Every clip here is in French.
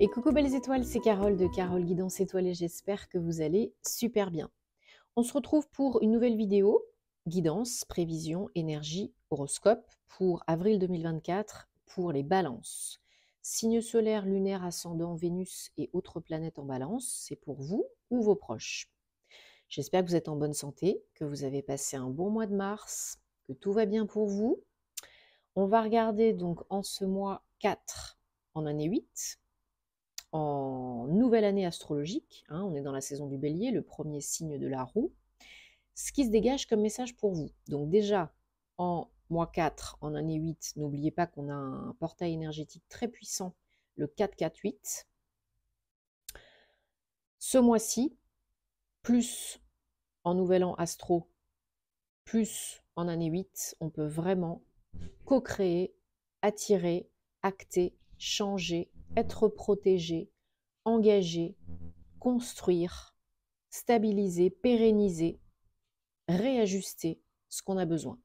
Et coucou belles étoiles, c'est Carole de Carole Guidance Étoilée, j'espère que vous allez super bien. On se retrouve pour une nouvelle vidéo, guidance, prévision, énergie, horoscope pour avril 2024 pour les balances. Signe solaire, lunaire, ascendant, Vénus et autres planètes en balance, c'est pour vous ou vos proches. J'espère que vous êtes en bonne santé, que vous avez passé un bon mois de mars, que tout va bien pour vous. On va regarder donc en ce mois 4 en année 8, en nouvelle année astrologique, hein, on est dans la saison du bélier, le premier signe de la roue, ce qui se dégage comme message pour vous. Donc déjà, en mois 4, en année 8, n'oubliez pas qu'on a un portail énergétique très puissant, le 4-4-8. Ce mois-ci, plus en nouvel an astro, plus en année 8, on peut vraiment co-créer, attirer, acter, changer, être protégé, engager, construire, stabiliser, pérenniser, réajuster ce qu'on a besoin.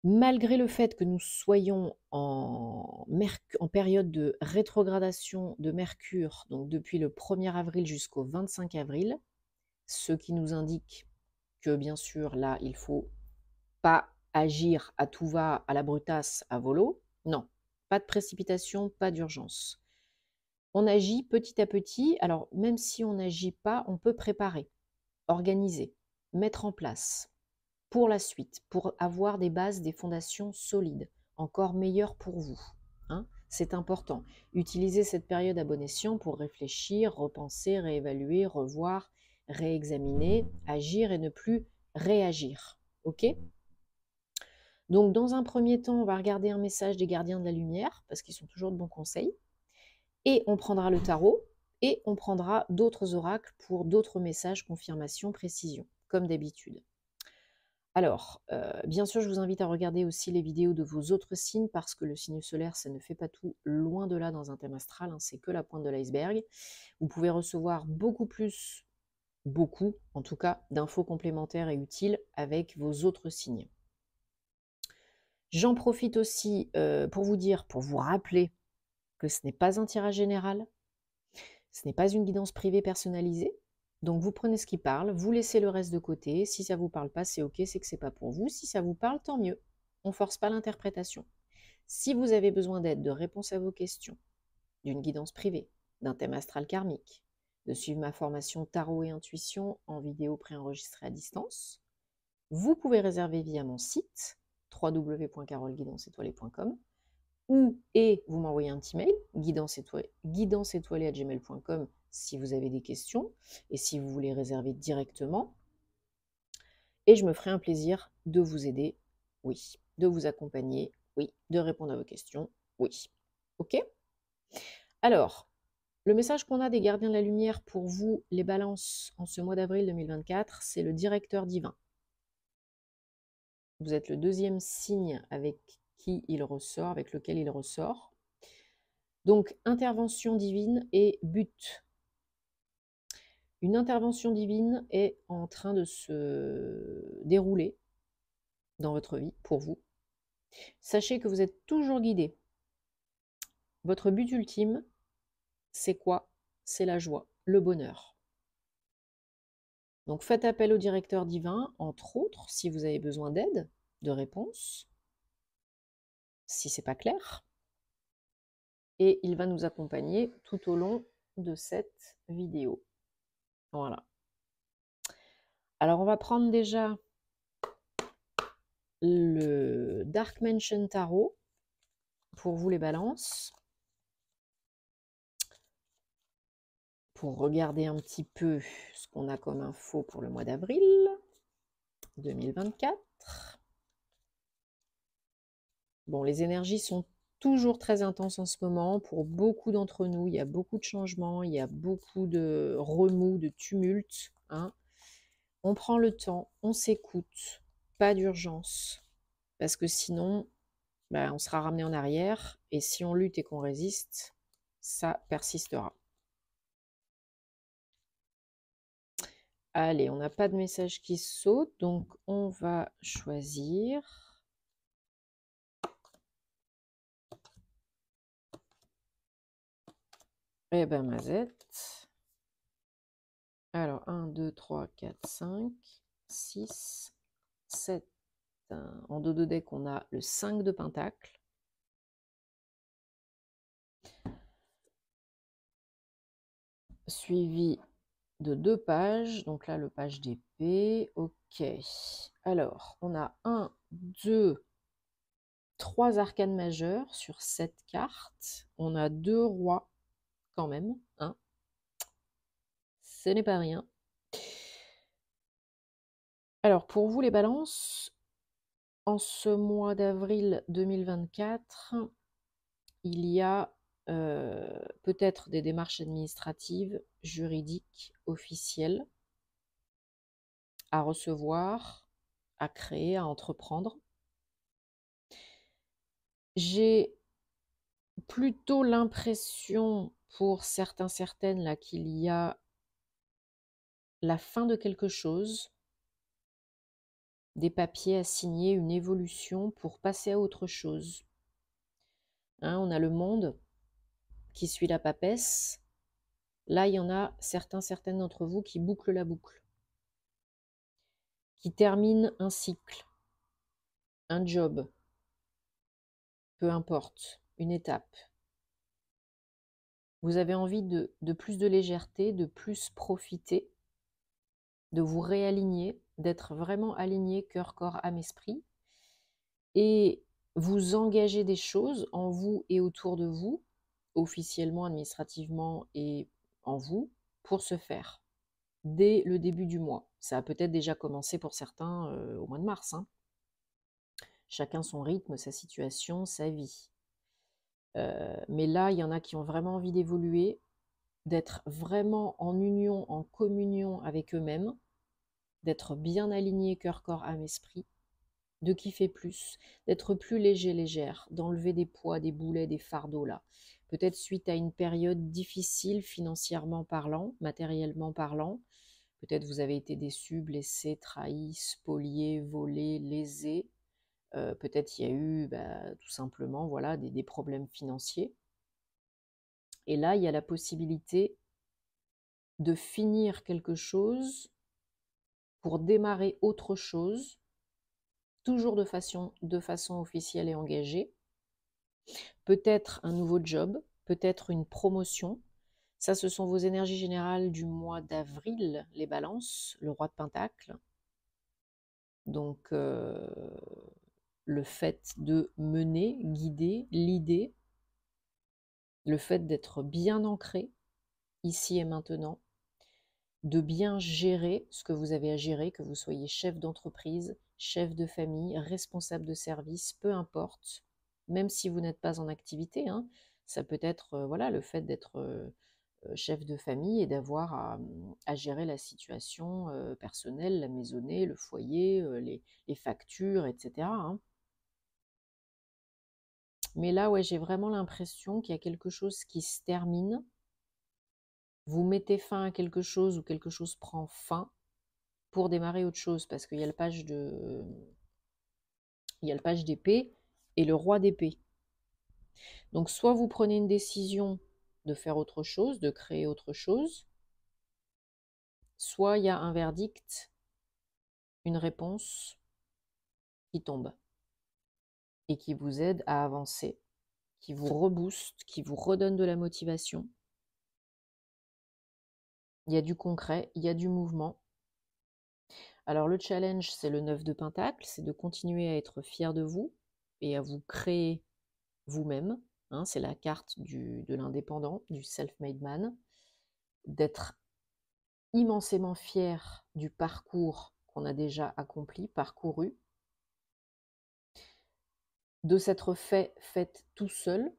Malgré le fait que nous soyons en période de rétrogradation de Mercure, donc depuis le 1er avril jusqu'au 25 avril, ce qui nous indique que bien sûr là, il ne faut pas agir à tout va, à la brutasse, à volo. Non, pas de précipitation, pas d'urgence. On agit petit à petit. Alors même si on n'agit pas, on peut préparer, organiser, mettre en place pour la suite, pour avoir des bases, des fondations solides, encore meilleures pour vous. Hein, c'est important. Utilisez cette période à bon escient pour réfléchir, repenser, réévaluer, revoir, réexaminer, agir et ne plus réagir. OK ? Donc, dans un premier temps, on va regarder un message des gardiens de la lumière, parce qu'ils sont toujours de bons conseils. Et on prendra le tarot, et on prendra d'autres oracles pour d'autres messages, confirmations, précisions, comme d'habitude. Alors, bien sûr, je vous invite à regarder aussi les vidéos de vos autres signes, parce que le signe solaire, ça ne fait pas tout, loin de là dans un thème astral, hein, c'est que la pointe de l'iceberg. Vous pouvez recevoir beaucoup en tout cas, d'infos complémentaires et utiles avec vos autres signes. J'en profite aussi pour vous rappeler que ce n'est pas un tirage général, ce n'est pas une guidance privée personnalisée. Donc vous prenez ce qui parle, vous laissez le reste de côté. Si ça ne vous parle pas, c'est ok, c'est que ce n'est pas pour vous. Si ça vous parle, tant mieux. On ne force pas l'interprétation. Si vous avez besoin d'aide, de réponses à vos questions, d'une guidance privée, d'un thème astral karmique, de suivre ma formation tarot et intuition en vidéo préenregistrée à distance, vous pouvez réserver via mon site www.caroleguidanceétoilée.com et vous m'envoyez un petit mail, guidanceétoilée@gmail.com si vous avez des questions et si vous voulez réserver directement. Et je me ferai un plaisir de vous aider, oui, de vous accompagner, oui, de répondre à vos questions, oui. Ok ? Alors, le message qu'on a des gardiens de la lumière pour vous, les balances, en ce mois d'avril 2024, c'est le directeur divin. Vous êtes le deuxième signe avec lequel il ressort. Donc, intervention divine et but. Une intervention divine est en train de se dérouler dans votre vie, pour vous. Sachez que vous êtes toujours guidé. Votre but ultime, c'est quoi? C'est la joie, le bonheur. Donc, faites appel au directeur divin, entre autres, si vous avez besoin d'aide, de réponse, si c'est pas clair. Et il va nous accompagner tout au long de cette vidéo. Voilà. Alors, on va prendre déjà le Dark Mansion Tarot pour vous les balances. Pour regarder un petit peu ce qu'on a comme info pour le mois d'avril 2024. Bon, les énergies sont toujours très intenses en ce moment. Pour beaucoup d'entre nous, il y a beaucoup de changements, il y a beaucoup de remous, de tumultes. Hein. On prend le temps, on s'écoute, pas d'urgence. Parce que sinon, on sera ramené en arrière. Et si on lutte et qu'on résiste, ça persistera. Allez, on n'a pas de message qui saute, donc on va choisir. Eh ben, mazette. Alors, 1, 2, 3, 4, 5, 6, 7. En dos de deck, on a le 5 de pentacle. Suivi de 2 pages. Donc là, le page d'épée. Ok. Alors, on a 1, 2, 3 arcanes majeures sur 7 cartes. On a 2 rois quand même. Hein. Ce n'est pas rien. Alors, pour vous les balances, en ce mois d'avril 2024, il y a peut-être des démarches administratives, juridiques, officielles à recevoir, à créer, à entreprendre. J'ai plutôt l'impression, pour certains, certaines, là, qu'il y a la fin de quelque chose, des papiers à signer, une évolution pour passer à autre chose. Hein, on a le monde qui suit la papesse. Là, il y en a certains, certaines d'entre vous qui bouclent la boucle, qui terminent un cycle, un job, peu importe, une étape. Vous avez envie de plus de légèreté, de plus profiter, de vous réaligner, d'être vraiment aligné cœur, corps, âme, esprit, et vous engager des choses en vous et autour de vous, officiellement, administrativement et en vous, pour ce faire, dès le début du mois. Ça a peut-être déjà commencé pour certains au mois de mars. Hein. Chacun son rythme, sa situation, sa vie. Mais là, il y en a qui ont vraiment envie d'évoluer, d'être vraiment en union, en communion avec eux-mêmes, d'être bien alignés cœur, corps, âme, esprit, de kiffer plus, d'être plus léger, légère, d'enlever des poids, des boulets, des fardeaux là. Peut-être suite à une période difficile financièrement parlant, matériellement parlant. Peut-être vous avez été déçu, blessé, trahi, spolié, volé, lésé. Peut-être il y a eu tout simplement voilà, des problèmes financiers. Et là, il y a la possibilité de finir quelque chose pour démarrer autre chose, toujours de façon officielle et engagée. Peut-être un nouveau job, peut-être une promotion. Ça, ce sont vos énergies générales du mois d'avril, les balances, le roi de pentacle. Donc, le fait de mener, guider, l'idée, le fait d'être bien ancré, ici et maintenant, de bien gérer ce que vous avez à gérer, que vous soyez chef d'entreprise, chef de famille, responsable de service, peu importe, même si vous n'êtes pas en activité, hein, ça peut être voilà, le fait d'être chef de famille et d'avoir à gérer la situation personnelle, la maisonnée, le foyer, les factures, etc. Hein. Mais là, ouais, j'ai vraiment l'impression qu'il y a quelque chose qui se termine. Vous mettez fin à quelque chose ou quelque chose prend fin pour démarrer autre chose, parce qu'il y a le page d'épée et le roi d'épée. Donc soit vous prenez une décision de faire autre chose, de créer autre chose, soit il y a un verdict, une réponse qui tombe et qui vous aide à avancer, qui vous rebooste, qui vous redonne de la motivation. Il y a du concret, il y a du mouvement. Alors le challenge, c'est le 9 de pentacle, c'est de continuer à être fier de vous et à vous créer vous-même. Hein, c'est la carte de l'indépendant, du self-made man, d'être immensément fier du parcours qu'on a déjà accompli, parcouru, de s'être faite tout seul,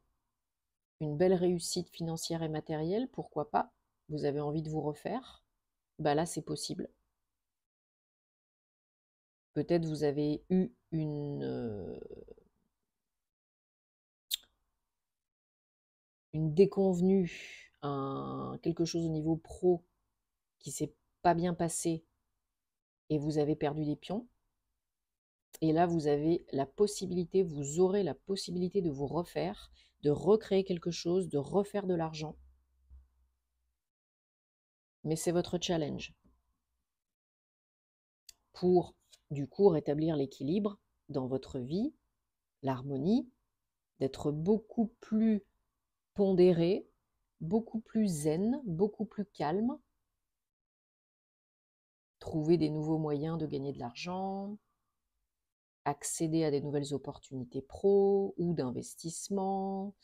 une belle réussite financière et matérielle, pourquoi pas, vous avez envie de vous refaire, là c'est possible. Peut-être vous avez eu une déconvenue, quelque chose au niveau pro qui s'est pas bien passé et vous avez perdu des pions. Et là, vous avez la possibilité, vous aurez la possibilité de vous refaire, de recréer quelque chose, de refaire de l'argent. mais c'est votre challenge pour, du coup, rétablir l'équilibre dans votre vie, l'harmonie, d'être beaucoup plus pondéré, beaucoup plus zen, beaucoup plus calme, trouver des nouveaux moyens de gagner de l'argent, accéder à des nouvelles opportunités pro ou d'investissement.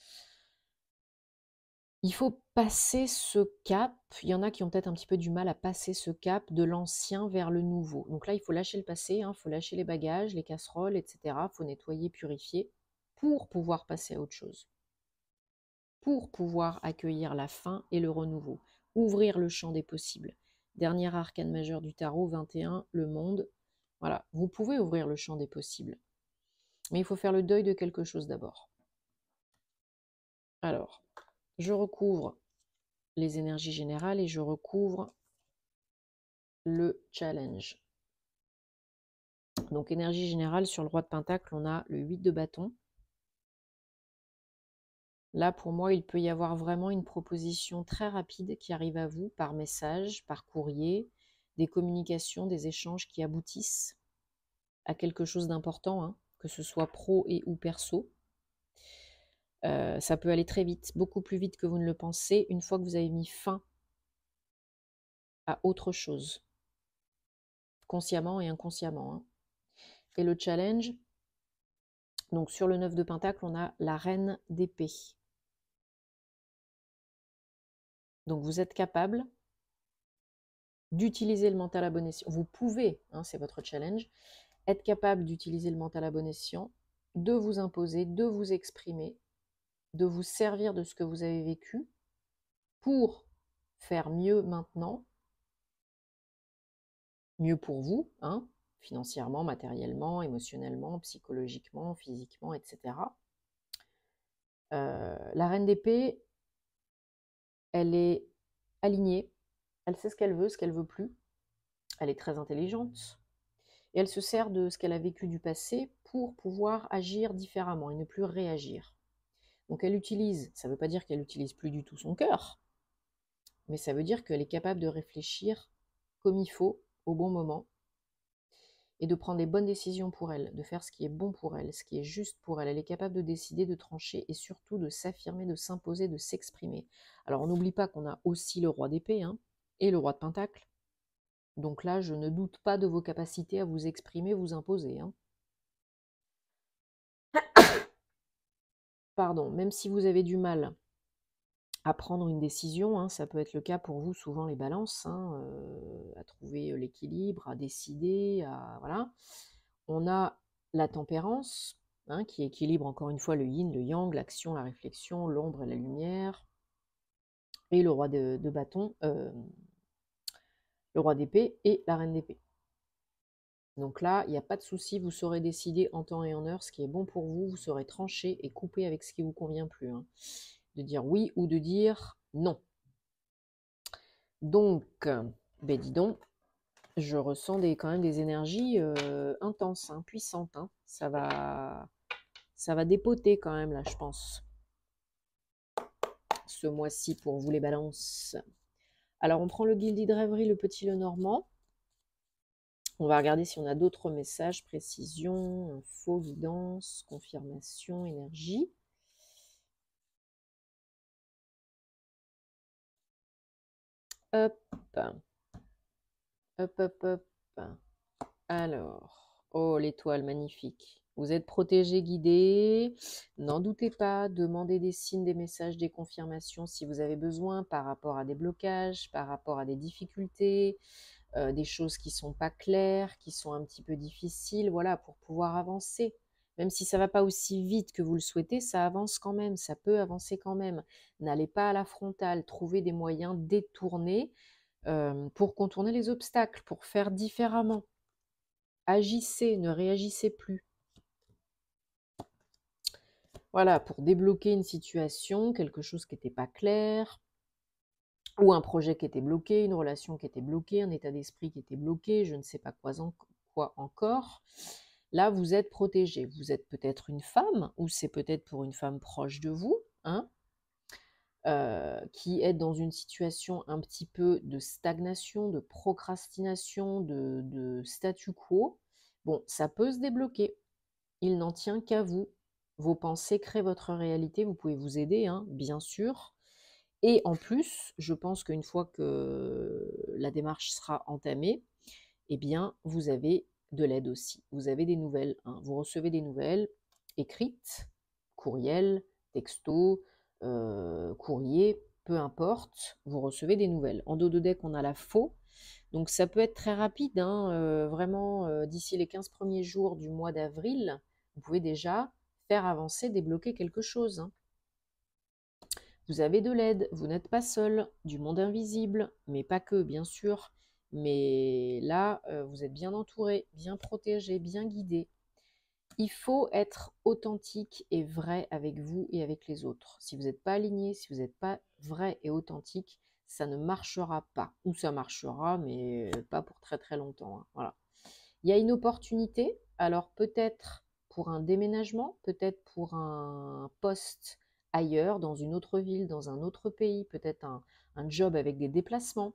Il faut passer ce cap. Il y en a qui ont peut-être un petit peu du mal à passer ce cap de l'ancien vers le nouveau. Donc là, il faut lâcher le passé, il faut lâcher les bagages, les casseroles, etc. Il faut nettoyer, purifier pour pouvoir passer à autre chose, pour pouvoir accueillir la fin et le renouveau, ouvrir le champ des possibles. Dernier arcane majeur du tarot, 21, le monde. Voilà, vous pouvez ouvrir le champ des possibles. Mais il faut faire le deuil de quelque chose d'abord. Alors, je recouvre les énergies générales et je recouvre le challenge. Donc, énergie générale, sur le roi de pentacle, on a le 8 de bâton. Là, pour moi, il peut y avoir vraiment une proposition très rapide qui arrive à vous par message, par courrier, des communications, des échanges qui aboutissent à quelque chose d'important, que ce soit pro et ou perso. Ça peut aller très vite, beaucoup plus vite que vous ne le pensez, une fois que vous avez mis fin à autre chose, consciemment et inconsciemment. Et le challenge, donc sur le 9 de pentacle, on a la reine d'épée. Donc vous êtes capable d'utiliser le mental à bon escient. Vous pouvez, c'est votre challenge, être capable d'utiliser le mental à bon escient, de vous imposer, de vous exprimer, de vous servir de ce que vous avez vécu pour faire mieux maintenant, mieux pour vous, financièrement, matériellement, émotionnellement, psychologiquement, physiquement, etc. La reine d'épée, elle est alignée, elle sait ce qu'elle veut plus, elle est très intelligente, et elle se sert de ce qu'elle a vécu du passé pour pouvoir agir différemment et ne plus réagir. Donc elle utilise, ça ne veut pas dire qu'elle n'utilise plus du tout son cœur, mais ça veut dire qu'elle est capable de réfléchir comme il faut, au bon moment, et de prendre les bonnes décisions pour elle, de faire ce qui est bon pour elle, ce qui est juste pour elle. Elle est capable de décider, de trancher, et surtout de s'affirmer, de s'imposer, de s'exprimer. Alors on n'oublie pas qu'on a aussi le roi d'épée, et le roi de pentacle. Donc là, je ne doute pas de vos capacités à vous exprimer, vous imposer. Pardon, même si vous avez du mal à prendre une décision, ça peut être le cas pour vous, souvent les balances, à trouver l'équilibre, à décider, voilà. On a la tempérance, qui équilibre encore une fois le yin, le yang, l'action, la réflexion, l'ombre et la lumière, et le roi de bâton, le roi d'épée et la reine d'épée. Donc là, il n'y a pas de souci, vous saurez décider en temps et en heure ce qui est bon pour vous, vous saurez trancher et couper avec ce qui ne vous convient plus. De dire oui ou de dire non. Donc, ben dis donc, je ressens quand même des énergies intenses, puissantes. Ça va dépoter quand même, là, je pense, ce mois-ci pour vous les balances. Alors, on prend le guildi de rêverie, le petit le normand. On va regarder si on a d'autres messages, précision, info, guidance, confirmation, énergie. Hop. Hop, hop, hop. Alors, oh, l'étoile, magnifique. Vous êtes protégé, guidé. N'en doutez pas, demandez des signes, des messages, des confirmations si vous avez besoin par rapport à des blocages, par rapport à des difficultés, des choses qui ne sont pas claires, qui sont un petit peu difficiles, voilà, pour pouvoir avancer. Même si ça ne va pas aussi vite que vous le souhaitez, ça avance quand même, ça peut avancer quand même. N'allez pas à la frontale, trouvez des moyens détournés pour contourner les obstacles, pour faire différemment. Agissez, ne réagissez plus. Voilà, pour débloquer une situation, quelque chose qui n'était pas clair, ou un projet qui était bloqué, une relation qui était bloquée, un état d'esprit qui était bloqué, je ne sais pas quoi encore. Là, vous êtes protégé. Vous êtes peut-être une femme, ou c'est peut-être pour une femme proche de vous, qui êtes dans une situation un petit peu de stagnation, de procrastination, de statu quo, bon, ça peut se débloquer. Il n'en tient qu'à vous. Vos pensées créent votre réalité, vous pouvez vous aider, hein, bien sûr. Et en plus, je pense qu'une fois que la démarche sera entamée, eh bien, vous avez de l'aide aussi. Vous avez des nouvelles, hein. Vous recevez des nouvelles écrites, courriel, texto, courrier, peu importe, vous recevez des nouvelles. En dos de deck, on a la faux. Donc ça peut être très rapide, hein, vraiment, d'ici les 15 premiers jours du mois d'avril, vous pouvez déjà faire avancer, débloquer quelque chose, hein. Vous avez de l'aide, vous n'êtes pas seul, du monde invisible, mais pas que, bien sûr. Mais là, vous êtes bien entouré, bien protégé, bien guidé. Il faut être authentique et vrai avec vous et avec les autres. Si vous n'êtes pas aligné, si vous n'êtes pas vrai et authentique, ça ne marchera pas. Ou ça marchera, mais pas pour très très longtemps, hein. Voilà. Il y a une opportunité, alors peut-être pour un déménagement, peut-être pour un poste ailleurs, dans une autre ville, dans un autre pays, peut-être un job avec des déplacements.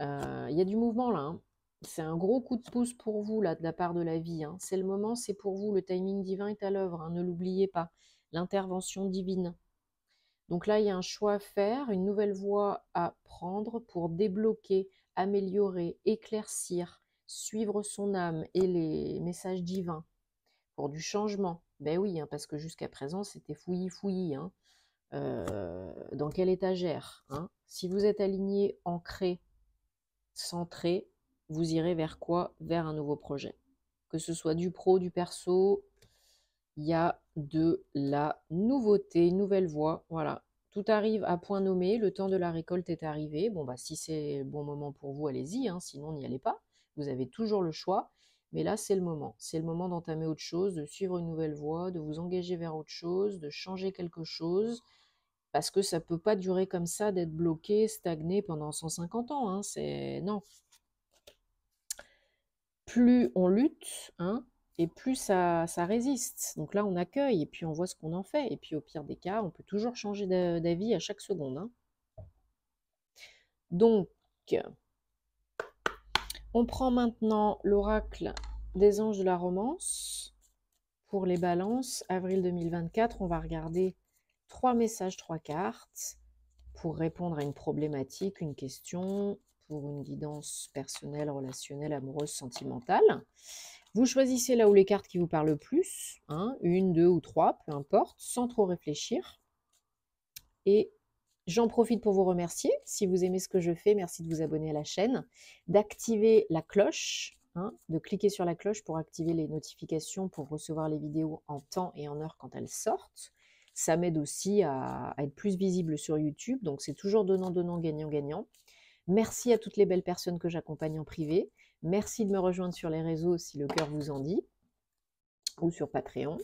Il y a du mouvement là, hein. C'est un gros coup de pouce pour vous là, de la part de la vie, hein. C'est le moment, c'est pour vous, le timing divin est à l'œuvre, hein, ne l'oubliez pas, l'intervention divine. Donc là, il y a un choix à faire, une nouvelle voie à prendre pour débloquer, améliorer, éclaircir, suivre son âme et les messages divins pour du changement. Ben oui, hein, parce que jusqu'à présent, c'était fouillis, hein. Dans quelle étagère, hein? Si vous êtes aligné, ancré, centré, vous irez vers quoi? Vers un nouveau projet. Que ce soit du pro, du perso, il y a de la nouveauté, une nouvelle voie, voilà. Tout arrive à point nommé, le temps de la récolte est arrivé. Bon, bah, si c'est le bon moment pour vous, allez-y, hein, sinon n'y allez pas. Vous avez toujours le choix, mais là, c'est le moment. C'est le moment d'entamer autre chose, de suivre une nouvelle voie, de vous engager vers autre chose, de changer quelque chose, parce que ça ne peut pas durer comme ça, d'être bloqué, stagné pendant 150 ans, hein, non. Plus on lutte, hein, et plus ça résiste. Donc là, on accueille et puis on voit ce qu'on en fait. Et puis au pire des cas, on peut toujours changer d'avis à chaque seconde, hein. Donc, on prend maintenant l'oracle des anges de la romance pour les balances. Avril 2024, on va regarder 3 messages, 3 cartes pour répondre à une problématique, une question, pour une guidance personnelle, relationnelle, amoureuse, sentimentale. Vous choisissez là où les cartes qui vous parlent le plus, hein, 1, 2 ou 3, peu importe, sans trop réfléchir. Et j'en profite pour vous remercier. Si vous aimez ce que je fais, merci de vous abonner à la chaîne, d'activer la cloche, hein, de cliquer sur la cloche pour activer les notifications, pour recevoir les vidéos en temps et en heure quand elles sortent. Ça m'aide aussi à être plus visible sur YouTube, donc c'est toujours donnant-donnant, gagnant-gagnant. Merci à toutes les belles personnes que j'accompagne en privé. Merci de me rejoindre sur les réseaux si le cœur vous en dit, ou sur Patreon.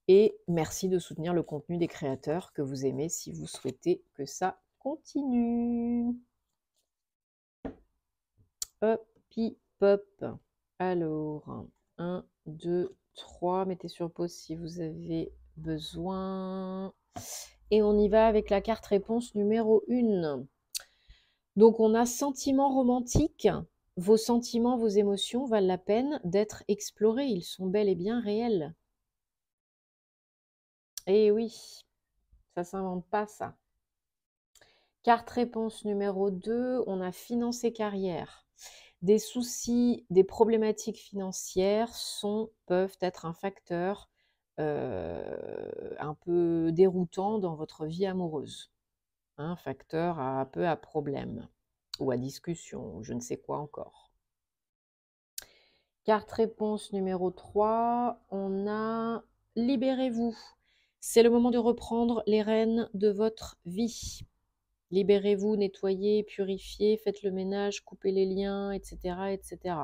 Et merci de soutenir le contenu des créateurs que vous aimez si vous souhaitez que ça continue. Hop, pop. Alors, 1, 2, 3. Mettez sur pause si vous avez besoin. Et on y va avec la carte réponse numéro 1. Donc, on a sentiment romantique. Vos sentiments, vos émotions valent la peine d'être explorés. Ils sont bel et bien réels. Eh oui, ça ne s'invente pas, ça. Carte réponse numéro 2, on a finance et carrière. Des soucis, des problématiques financières peuvent être un facteur un peu déroutant dans votre vie amoureuse. Un facteur un peu à problème ou à discussion, ou je ne sais quoi encore. Carte réponse numéro 3, on a libérez-vous. C'est le moment de reprendre les rênes de votre vie. Libérez-vous, nettoyez, purifiez, faites le ménage, coupez les liens, etc. etc.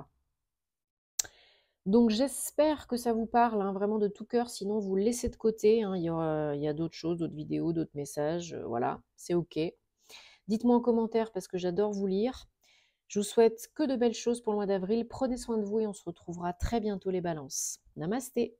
Donc j'espère que ça vous parle, hein, vraiment de tout cœur, sinon vous le laissez de côté, hein, il y a d'autres choses, d'autres vidéos, d'autres messages, voilà, c'est ok. Dites-moi en commentaire parce que j'adore vous lire. Je vous souhaite que de belles choses pour le mois d'avril. Prenez soin de vous et on se retrouvera très bientôt les balances. Namasté.